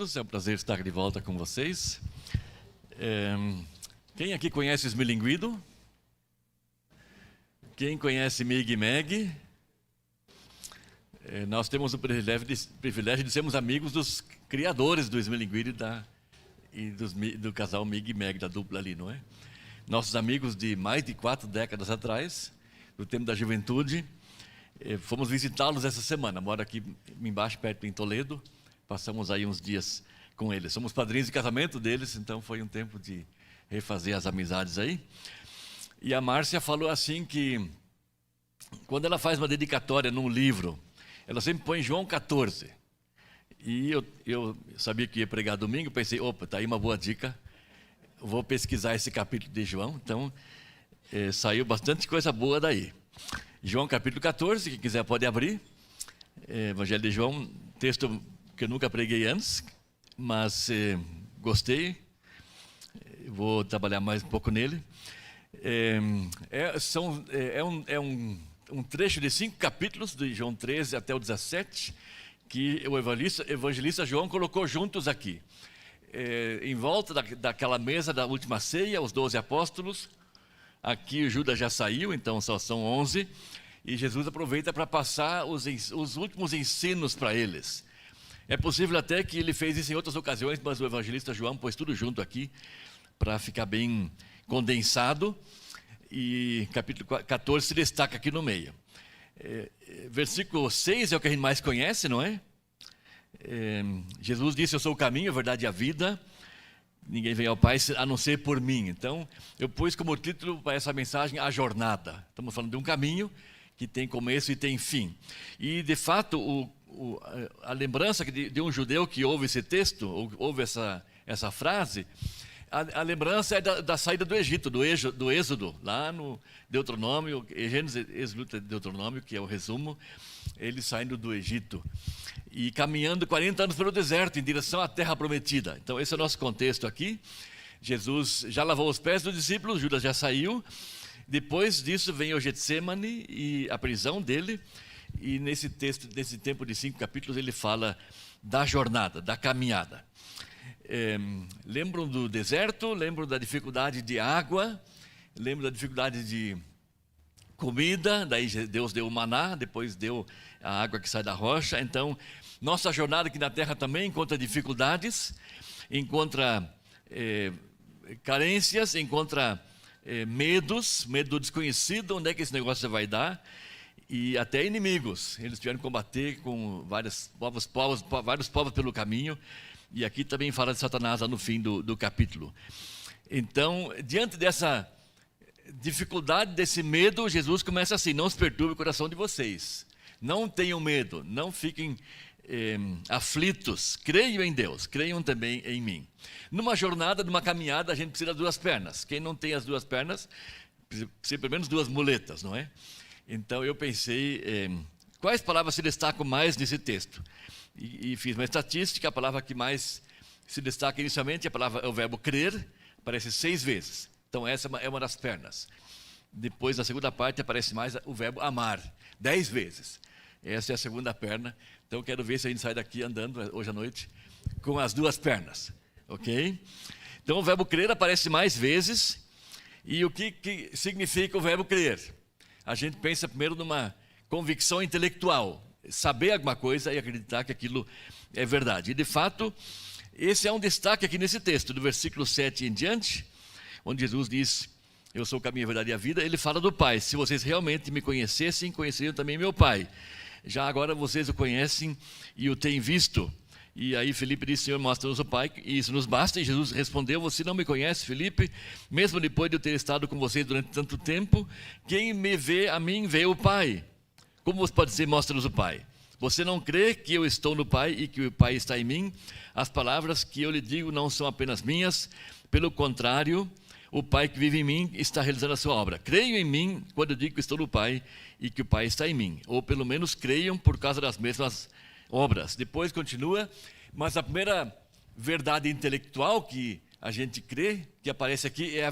todos, é um prazer estar de volta com vocês. Quem aqui conhece Esmilinguido? Quem conhece Mig e Meg? Nós temos o privilégio de sermos amigos dos criadores do Esmilinguido e do casal Mig e Meg, da dupla ali, não é? Nossos amigos de mais de 4 décadas atrás, do tempo da juventude. Fomos visitá-los essa semana, moro aqui embaixo, perto em Toledo. Passamos aí uns dias com eles. Somos padrinhos de casamento deles, então foi um tempo de refazer as amizades aí. E a Márcia falou assim que, quando ela faz uma dedicatória num livro, ela sempre põe João 14. E eu sabia que ia pregar domingo, pensei, opa, tá aí uma boa dica, vou pesquisar esse capítulo de João. Então, saiu bastante coisa boa daí. João capítulo 14, quem quiser pode abrir. Evangelho de João, texto que eu nunca preguei antes, mas gostei. Vou trabalhar mais um pouco nele. Um trecho de 5 capítulos, de João 13 até o 17, que o evangelista João colocou juntos aqui. Em volta daquela mesa da última ceia, os 12 apóstolos. Aqui o Judas já saiu, então só são 11. E Jesus aproveita para passar os últimos ensinos para eles. É possível até que ele fez isso em outras ocasiões, mas o evangelista João pôs tudo junto aqui, para ficar bem condensado. E capítulo 14 se destaca aqui no meio. Versículo 6 é o que a gente mais conhece, não é? Jesus disse, eu sou o caminho, a verdade e a vida. Ninguém vem ao Pai a não ser por mim. Então, eu pus como título para essa mensagem, a jornada. Estamos falando de um caminho que tem começo e tem fim. E, de fato, a lembrança de um judeu que ouve esse texto, ouve essa frase, a lembrança é da saída do Egito, do Êxodo, lá no Deuteronômio, Gênesis, Êxodo, Deuteronômio, que é o resumo, eles saindo do Egito e caminhando 40 anos pelo deserto, em direção à terra prometida. Então, esse é o nosso contexto aqui. Jesus já lavou os pés dos discípulos, Judas já saiu. Depois disso vem o Getsemane e a prisão dele. E nesse texto, nesse tempo de 5 capítulos, ele fala da jornada, da caminhada. Lembram do deserto, lembram da dificuldade de água, lembram da dificuldade de comida, daí Deus deu o maná, depois deu a água que sai da rocha. Então, nossa jornada aqui na terra também encontra dificuldades, encontra carências, encontra medo do desconhecido, onde é que esse negócio vai dar, e até inimigos. Eles tiveram que combater com vários povos pelo caminho, e aqui também fala de Satanás lá no fim do capítulo. Então, diante dessa dificuldade, desse medo, Jesus começa assim, não se perturbe o coração de vocês, não tenham medo, não fiquem aflitos, creiam em Deus, creiam também em mim. Numa jornada, numa caminhada, a gente precisa de 2 pernas. Quem não tem as 2 pernas, precisa pelo menos 2 muletas, não é? Então eu pensei, quais palavras se destacam mais nesse texto? E fiz uma estatística. A palavra que mais se destaca inicialmente é o verbo crer, aparece 6 vezes. Então essa é uma das pernas. Depois, na segunda parte, aparece mais o verbo amar, 10 vezes. Essa é a segunda perna. Então quero ver se a gente sai daqui andando hoje à noite com as 2 pernas, ok? Então o verbo crer aparece mais vezes. E o que significa o verbo crer? A gente pensa primeiro numa convicção intelectual, saber alguma coisa e acreditar que aquilo é verdade. E de fato, esse é um destaque aqui nesse texto, do versículo 7 em diante, onde Jesus diz, eu sou o caminho, a verdade e a vida. Ele fala do Pai, se vocês realmente me conhecessem, conheceriam também meu Pai. Já agora vocês o conhecem e o têm visto. E aí Filipe disse, Senhor, mostra-nos o Pai, e isso nos basta. E Jesus respondeu, você não me conhece, Filipe, mesmo depois de eu ter estado com vocês durante tanto tempo, quem me vê a mim, vê o Pai. Como você pode dizer, mostra-nos o Pai? Você não crê que eu estou no Pai e que o Pai está em mim? As palavras que eu lhe digo não são apenas minhas, pelo contrário, o Pai que vive em mim está realizando a sua obra. Creiam em mim quando eu digo que estou no Pai e que o Pai está em mim. Ou pelo menos creiam por causa das mesmas obras. Depois continua, mas a primeira verdade intelectual que a gente crê, que aparece aqui, é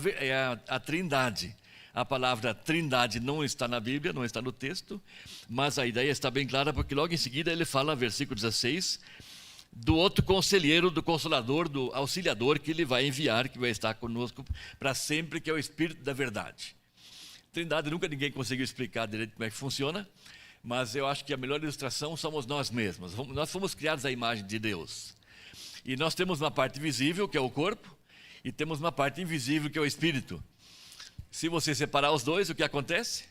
a Trindade. A palavra Trindade não está na Bíblia, não está no texto, mas a ideia está bem clara, porque logo em seguida ele fala, versículo 16, do outro conselheiro, do consolador, do auxiliador que ele vai enviar, que vai estar conosco para sempre, que é o Espírito da verdade. Trindade nunca ninguém conseguiu explicar direito como é que funciona, mas eu acho que a melhor ilustração somos nós mesmos. Nós fomos criados à imagem de Deus. E nós temos uma parte visível, que é o corpo, e temos uma parte invisível, que é o Espírito. Se você separar os dois, o que acontece?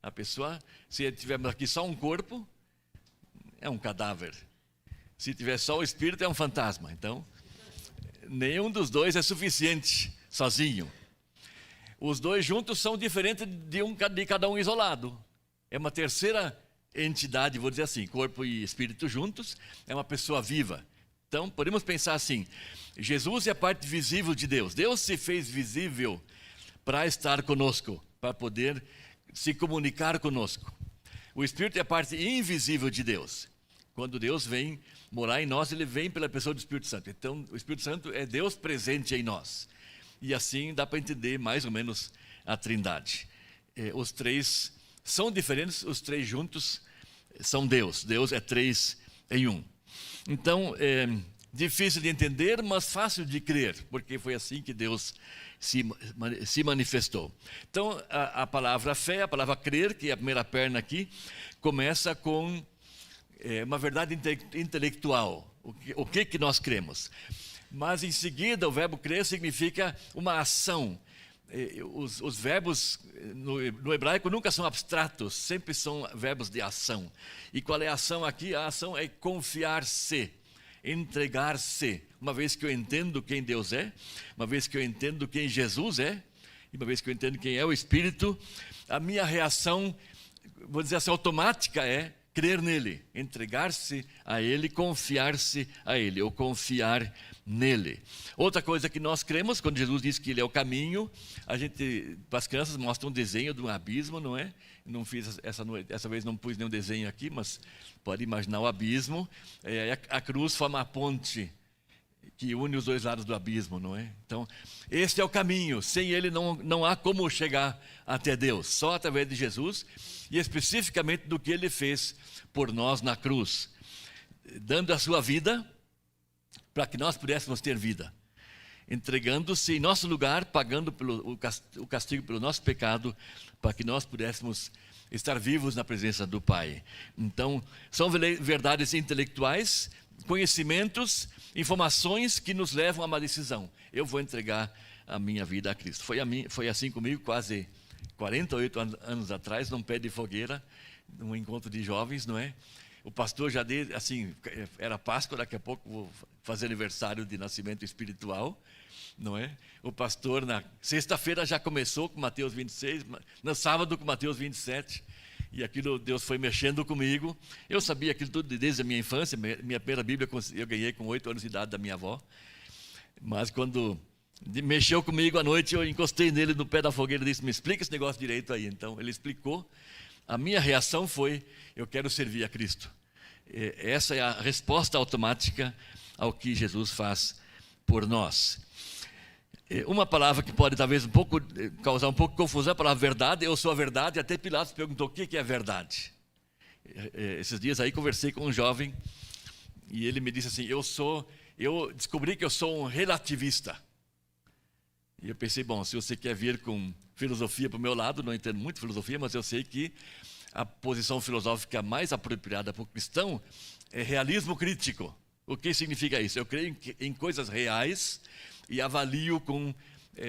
A pessoa, se tivermos aqui só um corpo, é um cadáver. Se tiver só o Espírito, é um fantasma. Então, nenhum dos dois é suficiente sozinho. Os dois juntos são diferentes de cada um isolado. É uma terceira entidade, vou dizer assim, corpo e espírito juntos, é uma pessoa viva. Então, podemos pensar assim, Jesus é a parte visível de Deus. Deus se fez visível para estar conosco, para poder se comunicar conosco. O Espírito é a parte invisível de Deus. Quando Deus vem morar em nós, Ele vem pela pessoa do Espírito Santo. Então, o Espírito Santo é Deus presente em nós. E assim dá para entender mais ou menos a Trindade. Os três são diferentes, os três juntos são Deus. Deus é três em um. Então, é difícil de entender, mas fácil de crer, porque foi assim que Deus se manifestou. Então, a palavra fé, a palavra crer, que é a primeira perna aqui, começa com uma verdade intelectual. O que nós cremos? Mas em seguida, o verbo crer significa uma ação. Os verbos no hebraico nunca são abstratos, sempre são verbos de ação. E qual é a ação aqui? A ação é confiar-se, entregar-se. Uma vez que eu entendo quem Deus é, uma vez que eu entendo quem Jesus é, e uma vez que eu entendo quem é o Espírito, a minha reação, vou dizer assim, automática é crer nele, entregar-se a ele, confiar-se a ele, ou confiar nele. Outra coisa que nós cremos, quando Jesus diz que ele é o caminho, a gente, para as crianças, mostra um desenho de um abismo, não é? Não fiz essa vez não pus nenhum desenho aqui, mas pode imaginar o abismo. A cruz forma a ponte que une os dois lados do abismo, não é? Então, este é o caminho. Sem ele não há como chegar até Deus. Só através de Jesus e especificamente do que ele fez por nós na cruz, dando a sua vida para que nós pudéssemos ter vida, entregando-se em nosso lugar, pagando o castigo pelo nosso pecado, para que nós pudéssemos estar vivos na presença do Pai. Então, são verdades intelectuais, conhecimentos, informações que nos levam a uma decisão. Eu vou entregar a minha vida a Cristo. Foi assim comigo quase 48 anos atrás, num pé de fogueira, num encontro de jovens, não é? O pastor já assim, era Páscoa, daqui a pouco vou fazer aniversário de nascimento espiritual, não é? O pastor na sexta-feira já começou com Mateus 26, no sábado com Mateus 27, e aquilo Deus foi mexendo comigo. Eu sabia aquilo tudo desde a minha infância. Minha primeira Bíblia eu ganhei com 8 anos de idade da minha avó, mas quando mexeu comigo à noite, eu encostei nele no pé da fogueira e disse: me explica esse negócio direito aí. Então ele explicou. A minha reação foi: eu quero servir a Cristo. Essa é a resposta automática ao que Jesus faz por nós. Uma palavra que pode talvez causar um pouco de confusão, a palavra verdade. Eu sou a verdade. Até Pilatos perguntou: o que é verdade? Esses dias aí conversei com um jovem e ele me disse assim: eu descobri que eu sou um relativista. E eu pensei: bom, se você quer vir com filosofia para o meu lado, não entendo muito filosofia, mas eu sei que a posição filosófica mais apropriada para o cristão é realismo crítico. O que significa isso? Eu creio em coisas reais e avalio com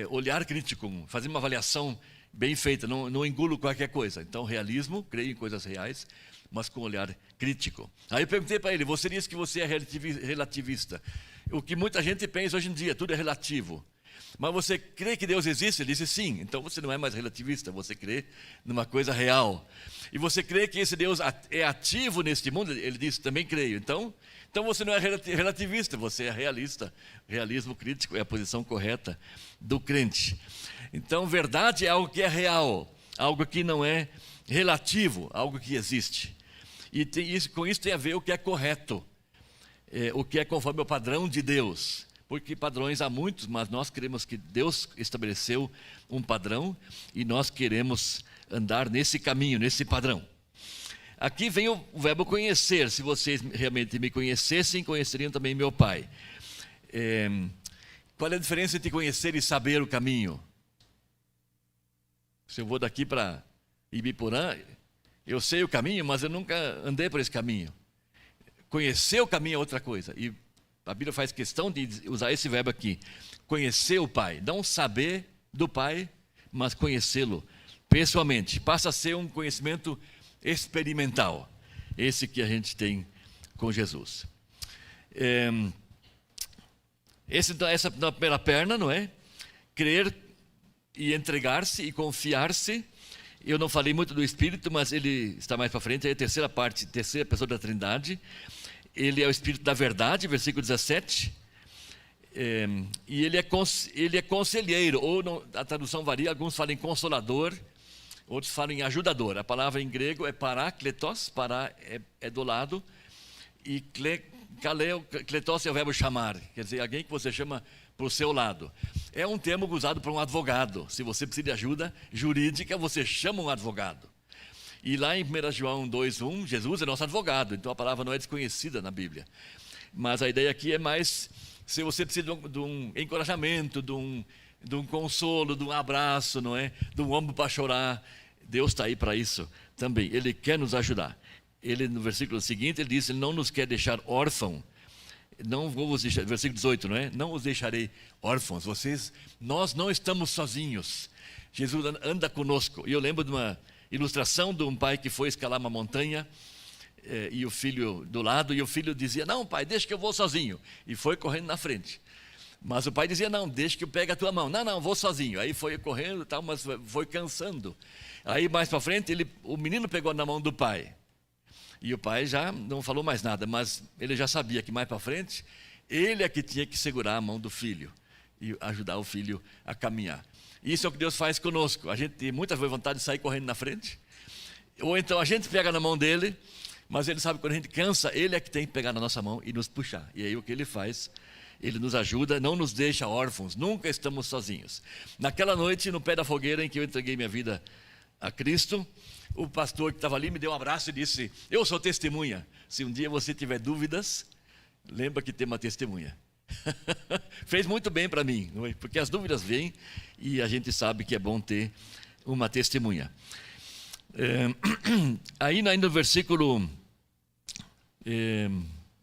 olhar crítico, fazer uma avaliação bem feita, não engulo qualquer coisa. Então, realismo, creio em coisas reais, mas com olhar crítico. Aí eu perguntei para ele: você disse que você é relativista. O que muita gente pensa hoje em dia, tudo é relativo. Mas você crê que Deus existe? Ele disse: sim. Então você não é mais relativista, você crê numa coisa real. E você crê que esse Deus é ativo neste mundo? Ele disse: também creio. Então você não é relativista, você é realista. Realismo crítico é a posição correta do crente. Então, verdade é algo que é real, algo que não é relativo, algo que existe. E com isso tem a ver o que é correto, o que é conforme o padrão de Deus. Porque padrões há muitos, mas nós queremos que Deus estabeleceu um padrão e nós queremos andar nesse caminho, nesse padrão. aqui vem o verbo conhecer. Se vocês realmente me conhecessem, conheceriam também meu Pai. Qual é a diferença entre conhecer e saber o caminho? Se eu vou daqui para Ibiporã, eu sei o caminho, mas eu nunca andei por esse caminho. Conhecer o caminho é outra coisa. E a Bíblia faz questão de usar esse verbo aqui. Conhecer o Pai. Não saber do Pai, mas conhecê-lo pessoalmente. Passa a ser um conhecimento experimental. Esse que a gente tem com Jesus. Essa na primeira perna, não é? Crer e entregar-se e confiar-se. Eu não falei muito do Espírito, mas ele está mais para frente. É a terceira parte, terceira pessoa da Trindade. Ele é o Espírito da verdade, versículo 17. E ele é conselheiro, ou não, a tradução varia, alguns falam em consolador, outros falam em ajudador. A palavra em grego é parakletos, para é do lado, e kletos é o verbo chamar, quer dizer, alguém que você chama para o seu lado. É um termo usado por um advogado. Se você precisa de ajuda jurídica, você chama um advogado. E lá em 1 João 2,1, Jesus é nosso advogado, então a palavra não é desconhecida na Bíblia. Mas a ideia aqui é mais, se você precisa de um encorajamento, de um consolo, de um abraço, não é? De um ombro para chorar, Deus está aí para isso também. Ele quer nos ajudar. Ele, no versículo seguinte, ele diz, ele não nos quer deixar órfãos. Não vou vos deixar, versículo 18, não é? Não os deixarei órfãos. Nós não estamos sozinhos. Jesus anda conosco. E eu lembro de uma ilustração de um pai que foi escalar uma montanha e o filho do lado, e o filho dizia, não pai, deixa que eu vou sozinho, e foi correndo na frente. Mas o pai dizia, não, deixa que eu pegue a tua mão. Não, vou sozinho. Aí foi correndo e tal, mas foi cansando. Aí mais para frente, o menino pegou na mão do pai, e o pai já não falou mais nada, mas ele já sabia que mais para frente, ele é que tinha que segurar a mão do filho e ajudar o filho a caminhar. Isso é o que Deus faz conosco. A gente tem muitas vezes vontade de sair correndo na frente, ou então a gente pega na mão dele, mas ele sabe que quando a gente cansa, ele é que tem que pegar na nossa mão e nos puxar. E aí o que ele faz? Ele nos ajuda, não nos deixa órfãos, nunca estamos sozinhos. Naquela noite, no pé da fogueira em que eu entreguei minha vida a Cristo, o pastor que estava ali me deu um abraço e disse, eu sou testemunha, se um dia você tiver dúvidas, lembra que tem uma testemunha. Fez muito bem para mim, não é? Porque as dúvidas vêm e a gente sabe que é bom ter uma testemunha. Ainda no versículo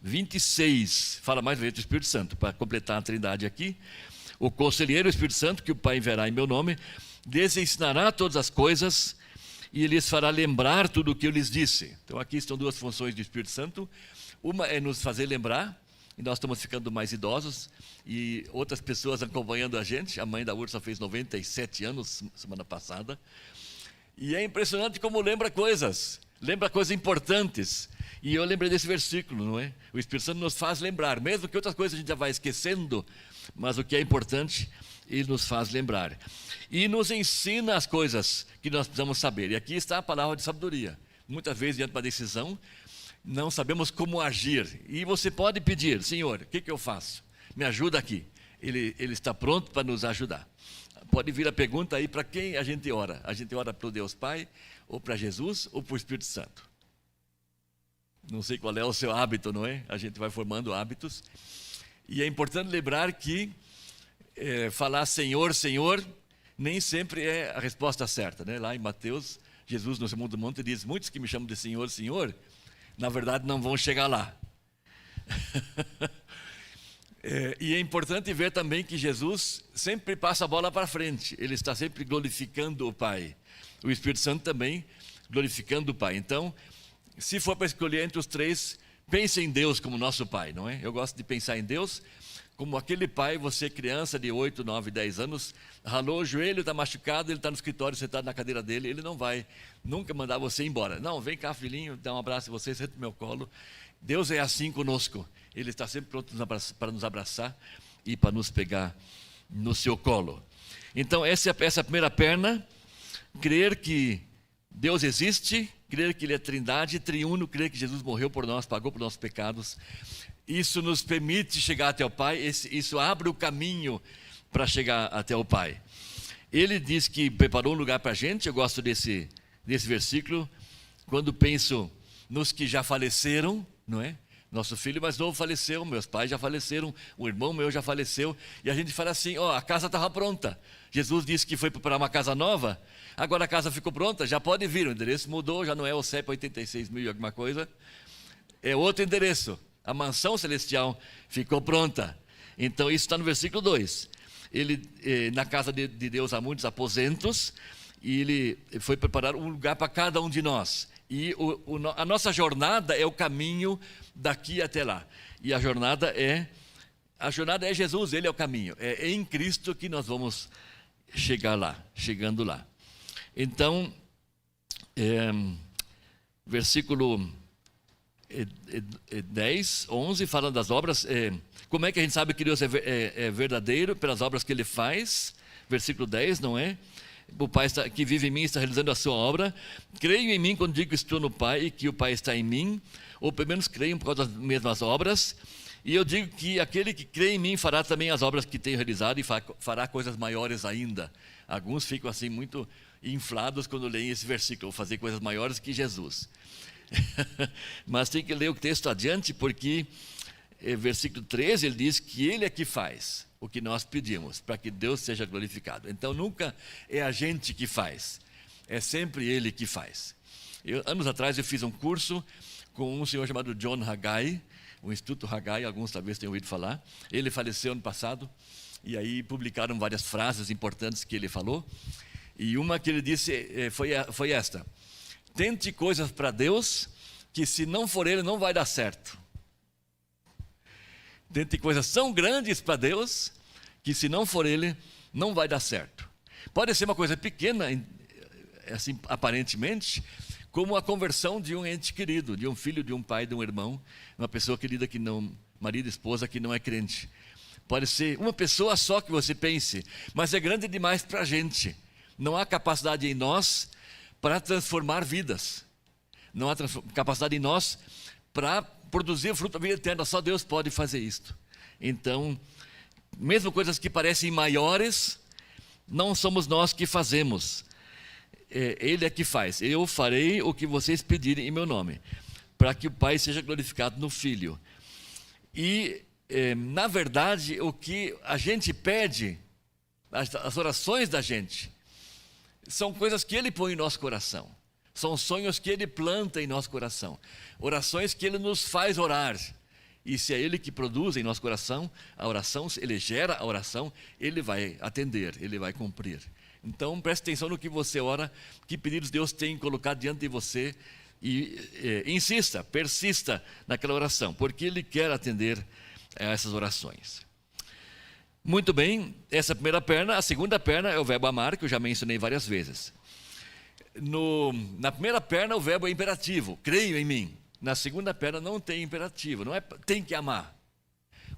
26, fala mais do Espírito Santo, para completar a trindade aqui. O conselheiro, o Espírito Santo, que o Pai enviará em meu nome, lhes ensinará todas as coisas e lhes fará lembrar tudo o que eu lhes disse. Então aqui estão duas funções do Espírito Santo. Uma é nos fazer lembrar, e nós estamos ficando mais idosos, e outras pessoas acompanhando a gente. A mãe da Ursa fez 97 anos semana passada, e é impressionante como lembra coisas importantes. E eu lembrei desse versículo, não é? O Espírito Santo nos faz lembrar, mesmo que outras coisas a gente já vai esquecendo, mas o que é importante, ele nos faz lembrar. E nos ensina as coisas que nós precisamos saber. E aqui está a palavra de sabedoria. Muitas vezes, diante de uma decisão, não sabemos como agir. E você pode pedir, Senhor, o que eu faço? Me ajuda aqui. Ele está pronto para nos ajudar. Pode vir a pergunta aí, para quem a gente ora? A gente ora para o Deus Pai, ou para Jesus, ou para o Espírito Santo? Não sei qual é o seu hábito, não é? A gente vai formando hábitos. E é importante lembrar que falar Senhor, Senhor, nem sempre é a resposta certa, né? Lá em Mateus, Jesus no Sermão do Monte diz, muitos que me chamam de Senhor, Senhor, na verdade não vão chegar lá. E é importante ver também que Jesus sempre passa a bola para frente. Ele está sempre glorificando o Pai. O Espírito Santo também glorificando o Pai. Então, se for para escolher entre os três, pense em Deus como nosso Pai, não é? Eu gosto de pensar em Deus como aquele pai, você criança de 8, 9, 10 anos, ralou o joelho, está machucado, ele está no escritório sentado na cadeira dele, ele não vai nunca mandar você embora. Não, vem cá filhinho, dá um abraço em você, senta no meu colo. Deus é assim conosco, Ele está sempre pronto para nos abraçar e para nos pegar no seu colo. Então essa é a primeira perna, crer que Deus existe, crer que Ele é trindade, triuno, crer que Jesus morreu por nós, pagou por nossos pecados. Isso nos permite chegar até o Pai, isso abre o caminho para chegar até o Pai. Ele diz que preparou um lugar para a gente. Eu gosto desse versículo, quando penso nos que já faleceram, não é? Nosso filho mais novo faleceu, meus pais já faleceram, um irmão meu já faleceu, e a gente fala assim, a casa estava pronta. Jesus disse que foi preparar uma casa nova, agora a casa ficou pronta, já pode vir, o endereço mudou, já não é o CEP 86 mil e alguma coisa, é outro endereço, a mansão celestial ficou pronta. Então isso está no versículo 2. Na casa de Deus há muitos aposentos, e ele foi preparar um lugar para cada um de nós. E a nossa jornada é o caminho daqui até lá. E a jornada é Jesus, Ele é o caminho. É em Cristo que nós vamos chegando lá. Então, versículo 10, 11, falando das obras. Como é que a gente sabe que Deus é verdadeiro? Pelas obras que Ele faz. Versículo 10, não é? O Pai que vive em mim está realizando a sua obra. Creio em mim quando digo que estou no Pai e que o Pai está em mim, ou pelo menos creio por causa das mesmas obras. E eu digo que aquele que crê em mim fará também as obras que tenho realizado e fará coisas maiores ainda. Alguns ficam assim muito inflados quando leem esse versículo, vou fazer coisas maiores que Jesus. Mas tem que ler o texto adiante, porque versículo 13 ele diz que Ele é que faz o que nós pedimos, para que Deus seja glorificado. Então nunca é a gente que faz, é sempre Ele que faz. Anos atrás eu fiz um curso com um senhor chamado John Haggai, o Instituto Haggai, alguns talvez tenham ouvido falar. Ele faleceu ano passado, e aí publicaram várias frases importantes que ele falou, e uma que ele disse foi esta: tente coisas para Deus, que se não for Ele não vai dar certo. Tente coisas tão grandes para Deus, que se não for Ele, não vai dar certo. Pode ser uma coisa pequena, assim, aparentemente, como a conversão de um ente querido, de um filho, de um pai, de um irmão, uma pessoa querida que não, marido, esposa que não é crente. Pode ser uma pessoa só que você pense, mas é grande demais para a gente. Não há capacidade em nós para transformar vidas. Não há capacidade em nós para produzir o fruto da vida eterna. Só Deus pode fazer isto. Então, mesmo coisas que parecem maiores, não somos nós que fazemos. Ele é que faz. Eu farei o que vocês pedirem em meu nome, para que o Pai seja glorificado no Filho. E, na verdade, o que a gente pede, as orações da gente, são coisas que Ele põe em nosso coração. São sonhos que Ele planta em nosso coração. Orações que Ele nos faz orar. E se é Ele que produz em nosso coração a oração, se Ele gera a oração, Ele vai atender, Ele vai cumprir. Então preste atenção no que você ora, que pedidos Deus tem colocado diante de você e insista, persista naquela oração, porque Ele quer atender a essas orações. Muito bem, essa é a primeira perna. A segunda perna é o verbo amar, que eu já mencionei várias vezes. Na primeira perna o verbo é imperativo, creio em mim. Na segunda perna não tem imperativo, não é tem que amar.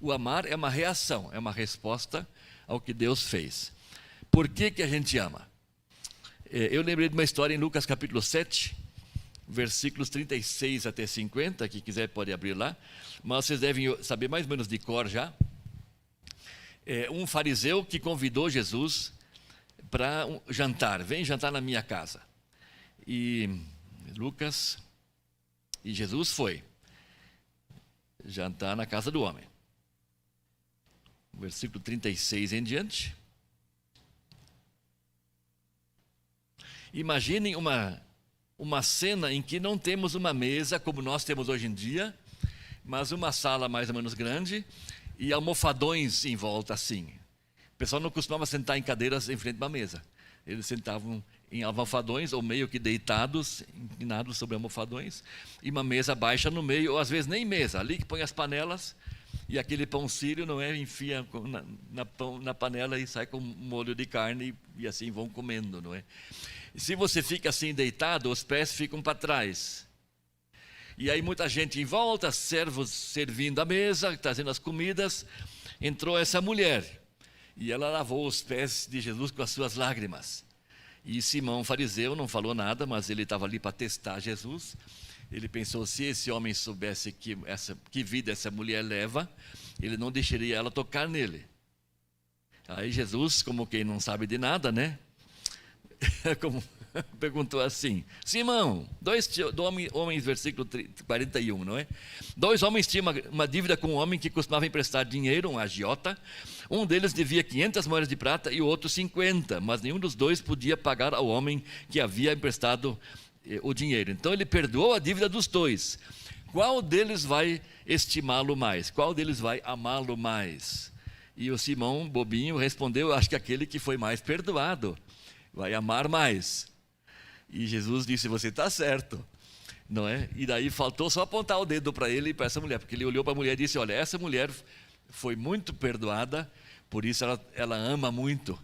O amar é uma reação, é uma resposta ao que Deus fez. Por que a gente ama? Eu lembrei de uma história em Lucas capítulo 7, versículos 36 até 50, quem quiser pode abrir lá, mas vocês devem saber mais ou menos de cor já. Um fariseu que convidou Jesus para jantar, vem jantar na minha casa. E Jesus foi jantar na casa do homem. Versículo 36 em diante. Imaginem uma cena em que não temos uma mesa como nós temos hoje em dia, mas uma sala mais ou menos grande e almofadões em volta assim. O pessoal não costumava sentar em cadeiras em frente a uma mesa. Eles sentavam em almofadões ou meio que deitados, inclinados sobre almofadões, e uma mesa baixa no meio, ou às vezes nem mesa, ali que põe as panelas, e aquele pão sírio, não é, enfia na panela e sai com molho de carne e assim vão comendo, não é? E se você fica assim deitado, os pés ficam para trás. E aí muita gente em volta, servos servindo a mesa, trazendo as comidas. Entrou essa mulher e ela lavou os pés de Jesus com as suas lágrimas. E Simão, fariseu, não falou nada, mas ele estava ali para testar Jesus. Ele pensou, se esse homem soubesse que vida essa mulher leva, ele não deixaria ela tocar nele. Aí Jesus, como quem não sabe de nada, né? perguntou assim: Simão, homens, versículo 41, não é? 2 homens tinham uma dívida com um homem que costumava emprestar dinheiro, um agiota. Um deles devia 500 moedas de prata e o outro 50, mas nenhum dos dois podia pagar ao homem que havia emprestado o dinheiro. Então ele perdoou a dívida dos dois. Qual deles vai estimá-lo mais? Qual deles vai amá-lo mais? E o Simão, bobinho, respondeu: acho que aquele que foi mais perdoado vai amar mais. E Jesus disse: você está certo, não é? E daí faltou só apontar o dedo para ele e para essa mulher, porque ele olhou para a mulher e disse: olha, essa mulher foi muito perdoada, por isso ela ama muito.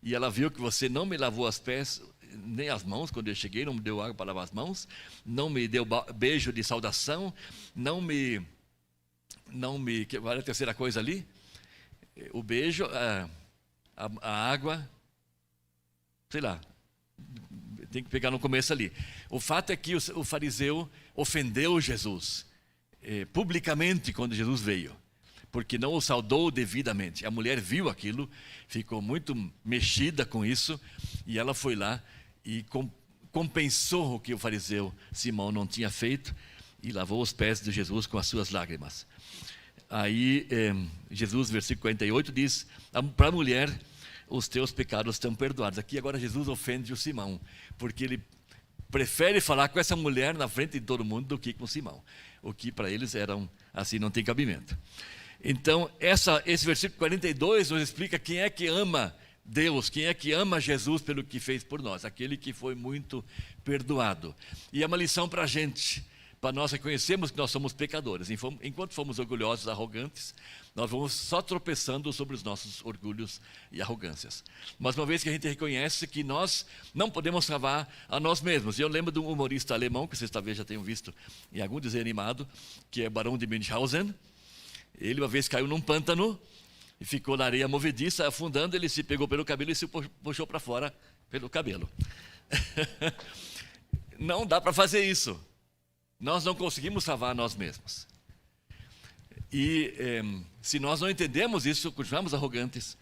E ela viu que você não me lavou os pés, nem as mãos, quando eu cheguei, não me deu água para lavar as mãos, não me deu beijo de saudação, não me, qual é a terceira coisa ali? O beijo, a água, sei lá, tem que pegar no começo ali. O fato é que o fariseu ofendeu Jesus, publicamente, quando Jesus veio, porque não o saudou devidamente. A mulher viu aquilo, ficou muito mexida com isso, e ela foi lá e compensou o que o fariseu Simão não tinha feito, e lavou os pés de Jesus com as suas lágrimas. Aí Jesus, versículo 48, diz para a mulher: os teus pecados estão perdoados. Aqui agora Jesus ofende o Simão, porque ele prefere falar com essa mulher na frente de todo mundo do que com Simão, o que para eles eram assim, não tem cabimento. Então esse versículo 42 nos explica quem é que ama Deus, quem é que ama Jesus pelo que fez por nós, aquele que foi muito perdoado. E é uma lição para a gente, para nós reconhecermos que nós somos pecadores. Enquanto fomos orgulhosos, arrogantes, nós vamos só tropeçando sobre os nossos orgulhos e arrogâncias. Mas uma vez que a gente reconhece que nós não podemos salvar a nós mesmos. E eu lembro de um humorista alemão, que vocês talvez já tenham visto em algum desenho animado, que é Barão de Münchhausen. Ele uma vez caiu num pântano e ficou na areia movediça, afundando. Ele se pegou pelo cabelo e se puxou para fora pelo cabelo. Não dá para fazer isso. Nós não conseguimos salvar nós mesmos. E se nós não entendemos isso, continuamos arrogantes,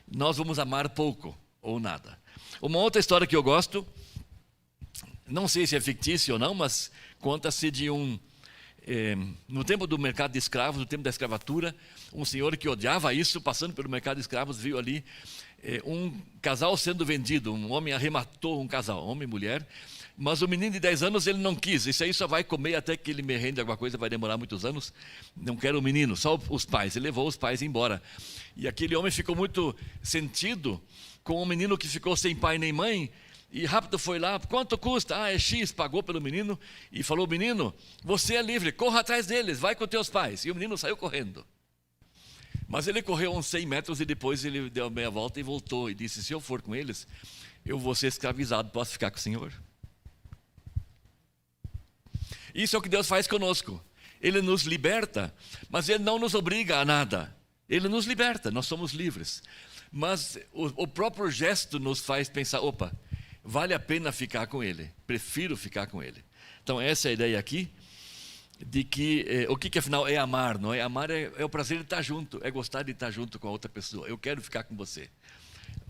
nós vamos amar pouco ou nada. Uma outra história que eu gosto, não sei se é fictício ou não, mas conta-se de no tempo do mercado de escravos, no tempo da escravatura, um senhor que odiava isso, passando pelo mercado de escravos, viu ali um casal sendo vendido. Um homem arrematou um casal, homem e mulher, mas o menino de 10 anos ele não quis. Isso aí só vai comer até que ele me rende alguma coisa, vai demorar muitos anos. Não quero o menino, só os pais. Ele levou os pais embora. E aquele homem ficou muito sentido com o menino que ficou sem pai nem mãe. E rápido foi lá: quanto custa? É X, pagou pelo menino. E falou: menino, você é livre, corra atrás deles, vai com teus pais. E o menino saiu correndo. Mas ele correu uns 100 metros e depois ele deu a meia volta e voltou. E disse: se eu for com eles, eu vou ser escravizado, posso ficar com o senhor? Isso é o que Deus faz conosco. Ele nos liberta, mas Ele não nos obriga a nada. Ele nos liberta, nós somos livres. Mas o próprio gesto nos faz pensar: opa, vale a pena ficar com Ele, prefiro ficar com Ele. Então essa é a ideia aqui, de que o que afinal é amar, não é? Amar é o prazer de estar junto, é gostar de estar junto com a outra pessoa. Eu quero ficar com você.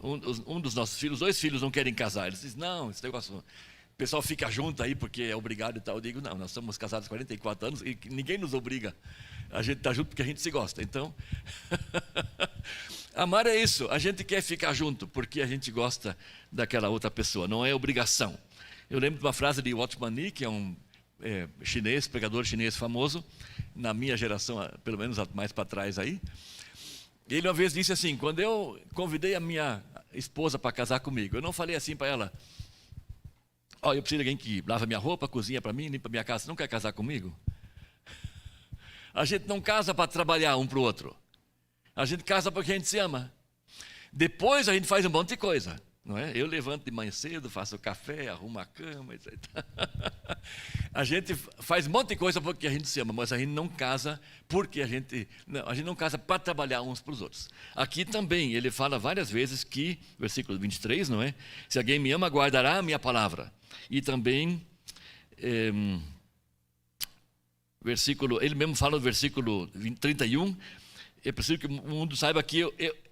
Um dos nossos filhos, 2 filhos não querem casar. Eles dizem: não, esse negócio, o pessoal fica junto aí porque é obrigado e tal. Eu digo: não, nós somos casados há 44 anos e ninguém nos obriga. A gente está junto porque a gente se gosta. Então, amar é isso. A gente quer ficar junto porque a gente gosta daquela outra pessoa, não é obrigação. Eu lembro de uma frase de Watchman Nee, que é um chinês, pregador chinês famoso, na minha geração, pelo menos mais para trás aí. Ele uma vez disse assim: quando eu convidei a minha esposa para casar comigo, eu não falei assim para ela: eu preciso de alguém que lava minha roupa, cozinha para mim, limpa minha casa. Você não quer casar comigo? A gente não casa para trabalhar um para o outro. A gente casa porque a gente se ama. Depois a gente faz um monte de coisa, não é? Eu levanto de manhã cedo, faço café, arrumo a cama, etc. A gente faz um monte de coisa porque a gente se ama, mas a gente não casa porque a gente não casa para trabalhar uns para os outros. Aqui também ele fala várias vezes que, versículo 23, não é? Se alguém me ama, guardará a minha palavra. E também ele mesmo fala no versículo 31, é preciso que o mundo saiba que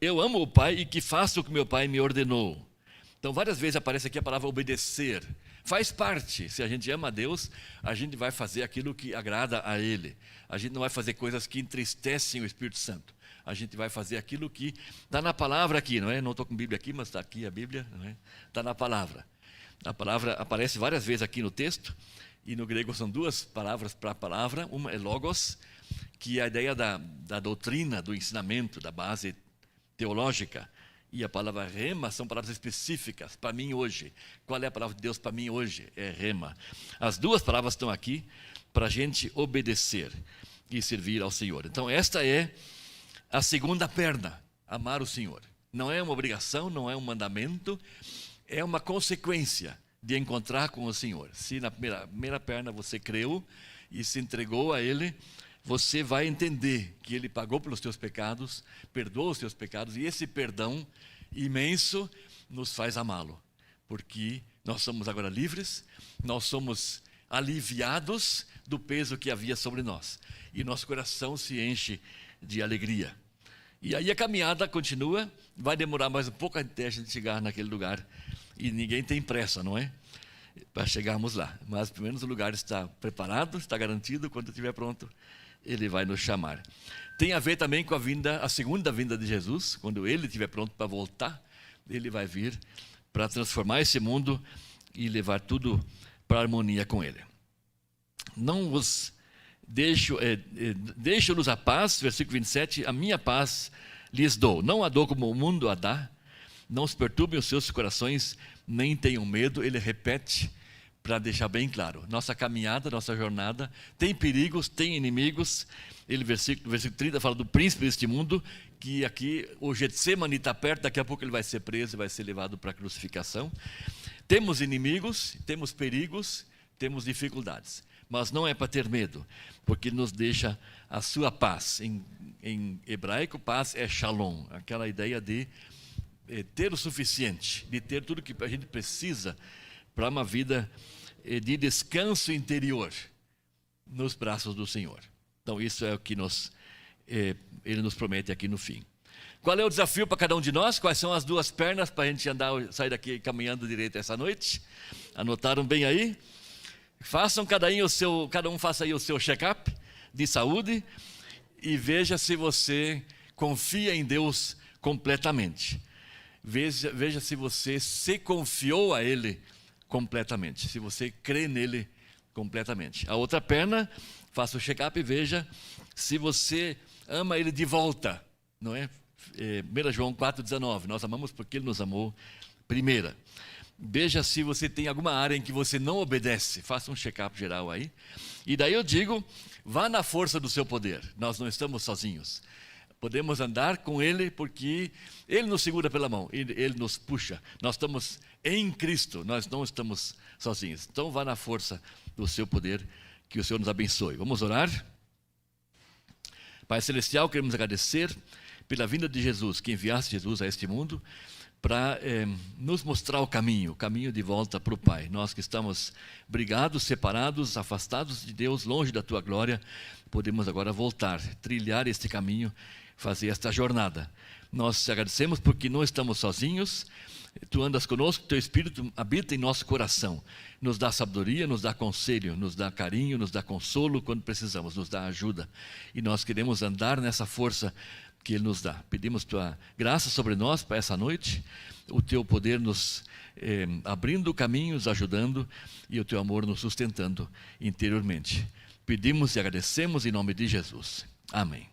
eu amo o Pai e que faço o que meu Pai me ordenou. Então, várias vezes aparece aqui a palavra obedecer. Faz parte. Se a gente ama a Deus, a gente vai fazer aquilo que agrada a Ele. A gente não vai fazer coisas que entristecem o Espírito Santo. A gente vai fazer aquilo que está na palavra aqui, não é? Não estou com a Bíblia aqui, mas está aqui a Bíblia, não é? Está na palavra. A palavra aparece várias vezes aqui no texto, e no grego são duas palavras para a palavra. Uma é logos, que é a ideia da doutrina, do ensinamento, da base teológica. E a palavra rema são palavras específicas para mim hoje. Qual é a palavra de Deus para mim hoje? É rema. As duas palavras estão aqui para a gente obedecer e servir ao Senhor. Então, esta é a segunda perna, amar o Senhor. Não é uma obrigação, não é um mandamento, é uma consequência de encontrar com o Senhor. Se na primeira perna você creu e se entregou a Ele, você vai entender que Ele pagou pelos teus pecados, perdoou os teus pecados, e esse perdão imenso nos faz amá-lo, porque nós somos agora livres, nós somos aliviados do peso que havia sobre nós, e nosso coração se enche de alegria. E aí a caminhada continua, vai demorar mais um pouco até a gente chegar naquele lugar, e ninguém tem pressa, não é? Para chegarmos lá, mas pelo menos o lugar está preparado, está garantido. Quando estiver pronto, Ele vai nos chamar. Tem a ver também com a segunda vinda de Jesus. Quando Ele estiver pronto para voltar, Ele vai vir para transformar esse mundo e levar tudo para a harmonia com Ele. Não vos deixo-nos a paz, versículo 27, a minha paz lhes dou. Não a dou como o mundo a dá. Não se perturbem os seus corações, nem tenham medo. Ele repete para deixar bem claro. Nossa caminhada, nossa jornada tem perigos, tem inimigos. Versículo 30 fala do príncipe deste mundo, que aqui o Getsemane está perto, daqui a pouco ele vai ser preso e vai ser levado para a crucificação. Temos inimigos, temos perigos, temos dificuldades, mas não é para ter medo, porque Ele nos deixa a sua paz. Em hebraico, paz é shalom, aquela ideia de ter o suficiente, de ter tudo que a gente precisa para uma vida de descanso interior nos braços do Senhor. Então isso é o que Ele nos promete aqui no fim. Qual é o desafio para cada um de nós? Quais são as duas pernas para a gente sair daqui caminhando direito essa noite? Anotaram bem aí? Façam cada um faça aí o seu check-up de saúde e veja se você confia em Deus completamente. Veja se você se confiou a Ele completamente, se você crê nele completamente. A outra perna, faça o check-up e veja se você ama Ele de volta, não é? 1 João 4,19, nós amamos porque Ele nos amou primeiro. Veja se você tem alguma área em que você não obedece, faça um check-up geral aí. E daí eu digo, vá na força do seu poder, nós não estamos sozinhos. Podemos andar com Ele porque Ele nos segura pela mão, Ele nos puxa. Nós estamos em Cristo, nós não estamos sozinhos. Então vá na força do seu poder, que o Senhor nos abençoe. Vamos orar? Pai Celestial, queremos agradecer pela vinda de Jesus, que enviaste Jesus a este mundo para nos mostrar o caminho de volta para o Pai. Nós que estamos brigados, separados, afastados de Deus, longe da Tua glória, podemos agora voltar, trilhar este caminho, fazer esta jornada. Nós te agradecemos porque não estamos sozinhos, Tu andas conosco, Teu Espírito habita em nosso coração, nos dá sabedoria, nos dá conselho, nos dá carinho, nos dá consolo quando precisamos, nos dá ajuda, e nós queremos andar nessa força que Ele nos dá. Pedimos Tua graça sobre nós para essa noite, o Teu poder nos abrindo caminhos, ajudando, e o Teu amor nos sustentando interiormente. Pedimos e agradecemos em nome de Jesus. Amém.